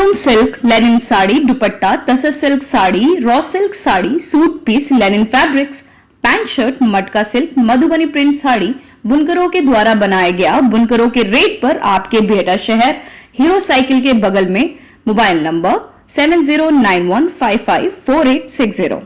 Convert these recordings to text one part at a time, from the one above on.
Chiffon silk, linen sari, dupatta, tussar silk sari, raw silk sari, suit piece, linen fabrics, pant shirt, matka silk, Madhubani print sari बुनकरों के द्वारा बनाया गया। बुनकरों के रेट पर आपके बेहटा शहर हीरो साइकिल के बगल में। Mobile number 7091554860।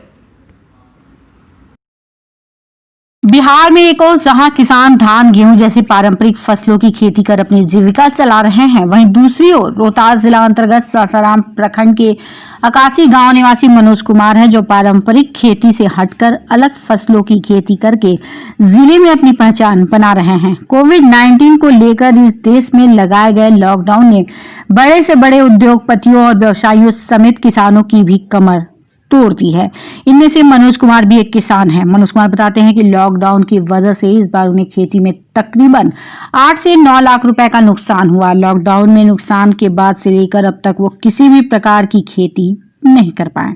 बिहार में एक और जहां किसान धान गेहूं जैसी पारंपरिक फसलों की खेती कर अपनी जीविका चला रहे हैं, वहीं दूसरी ओर रोहतास जिला अंतर्गत सासाराम प्रखंड के अकासी गांव निवासी मनोज कुमार हैं, जो पारंपरिक खेती से हटकर अलग फसलों की खेती करके जिले में अपनी पहचान बना रहे हैं। कोविड-19 को लेकर इस देश में लगाए गए लॉकडाउन ने बड़े से बड़े उद्योगपतियों और व्यवसायियों समेत किसानों की भी कमर तोड़ दी है। इनमें से मनोज कुमार भी एक किसान हैं। मनोज कुमार बताते हैं कि लॉकडाउन की वजह से इस बार उन्हें खेती में तकरीबन 8 से 9 लाख रुपए का नुकसान हुआ। लॉकडाउन में नुकसान के बाद से लेकर अब तक वो किसी भी प्रकार की खेती नहीं कर पाए।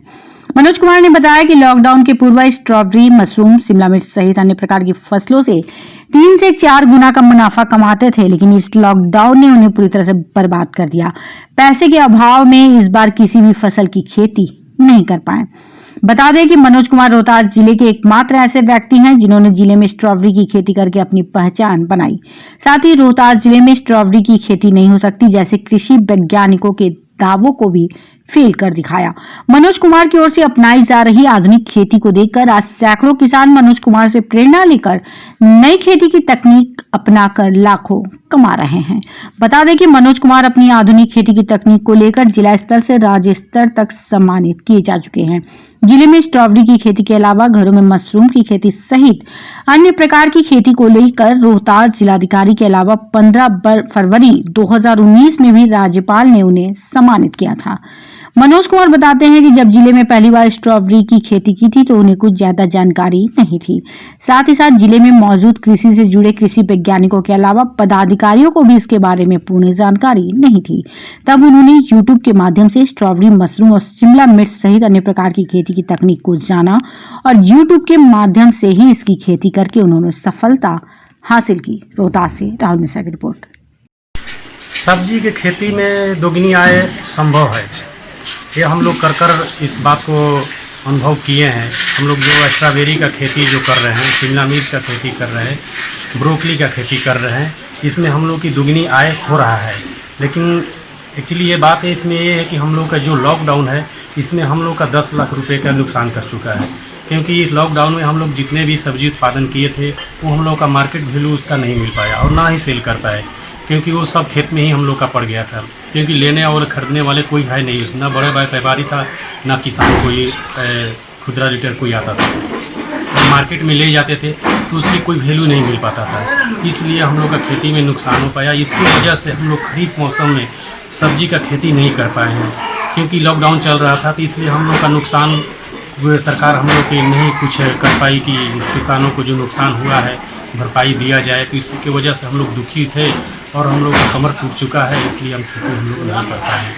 मनोज कुमार ने बताया कि लॉकडाउन के पूर्व स्ट्रॉबेरी, मशरूम, शिमला मिर्च सहित अन्य प्रकार की फसलों से 3 से 4 गुना का मुनाफा कमाते थे, लेकिन इस लॉकडाउन ने उन्हें पूरी तरह से बर्बाद कर दिया। पैसे के अभाव में इस बार किसी भी फसल की खेती नहीं कर पाए। बता दें कि मनोज कुमार रोहतास जिले के एकमात्र ऐसे व्यक्ति हैं जिन्होंने जिले में स्ट्रॉबेरी की खेती करके अपनी पहचान बनाई। साथ ही रोहतास जिले में स्ट्रॉबेरी की खेती नहीं हो सकती जैसे कृषि वैज्ञानिकों के दावों को भी फेल कर दिखाया। मनोज कुमार की ओर से अपनाई जा रही आधुनिक खेती को देखकर आज सैकड़ों किसान मनोज कुमार से प्रेरणा लेकर नई खेती की तकनीक अपनाकर लाखों कमा रहे हैं। बता दें कि मनोज कुमार अपनी आधुनिक खेती की तकनीक को लेकर जिला स्तर से राज्य स्तर तक सम्मानित किए जा चुके हैं। जिले में स्ट्रॉबेरी की खेती के अलावा घरों में मशरूम की खेती सहित अन्य प्रकार की खेती को लेकर रोहतास जिलाधिकारी के अलावा 15 फरवरी 2019 में भी राज्यपाल ने उन्हें सम्मानित किया था। मनोज कुमार बताते हैं कि जब जिले में पहली बार स्ट्रॉबेरी की खेती की थी तो उन्हें कुछ ज्यादा जानकारी नहीं थी। साथ ही साथ जिले में मौजूद कृषि से जुड़े कृषि वैज्ञानिकों के अलावा पदाधिकारियों को भी इसके बारे में पूर्ण जानकारी नहीं थी। तब उन्होंने यूट्यूब के माध्यम से स्ट्रॉबेरी, मशरूम और शिमला मिर्च सहित अन्य प्रकार की खेती की तकनीक को जाना और यूट्यूब के माध्यम से ही इसकी खेती करके उन्होंने सफलता हासिल की। रोहतास से राहुल मिश्रा की रिपोर्ट। सब्जी की खेती में दोगुनी आय संभव है, ये हम लोग कर इस बात को अनुभव किए हैं। हम लोग जो स्ट्रॉबेरी का खेती जो कर रहे हैं, शिमला मिर्च का खेती कर रहे हैं, ब्रोकली का खेती कर रहे हैं, इसमें हम लोग की दुगनी आय हो रहा है। लेकिन एक्चुअली ये बात है, इसमें ये है कि हम लोग का जो लॉकडाउन है इसमें हम लोग का 10 लाख रुपए का नुकसान कर चुका है। क्योंकि इस लॉकडाउन में हम लोग जितने भी सब्जी उत्पादन किए थे वो हम लोग का मार्केट वैल्यू उसका नहीं मिल पाया और ना ही सेल कर पाए, क्योंकि वो सब खेत में ही हम लोग का पड़ गया था। क्योंकि लेने और ख़रीदने वाले कोई है नहीं, उसमें ना बड़े व्यापारी था ना किसान कोई खुदरा रिटेलर कोई आता था। मार्केट में ले जाते थे तो उसकी कोई वैल्यू नहीं मिल पाता था, इसलिए हम लोग का खेती में नुकसान हो पाया। इसकी वजह से हम लोग खरीफ मौसम में सब्जी का खेती नहीं कर पाए हैं, क्योंकि लॉकडाउन चल रहा था। तो इसलिए हम लोग का नुकसान सरकार हम लोग की नहीं कुछ कर पाई कि किसानों को जो नुकसान हुआ है भरपाई दिया जाए। तो इसकी वजह से हम लोग दुखी थे और हम लोग का कमर टूट चुका है, इसलिए हम खेती हम लोग नहीं कर पाए हैं।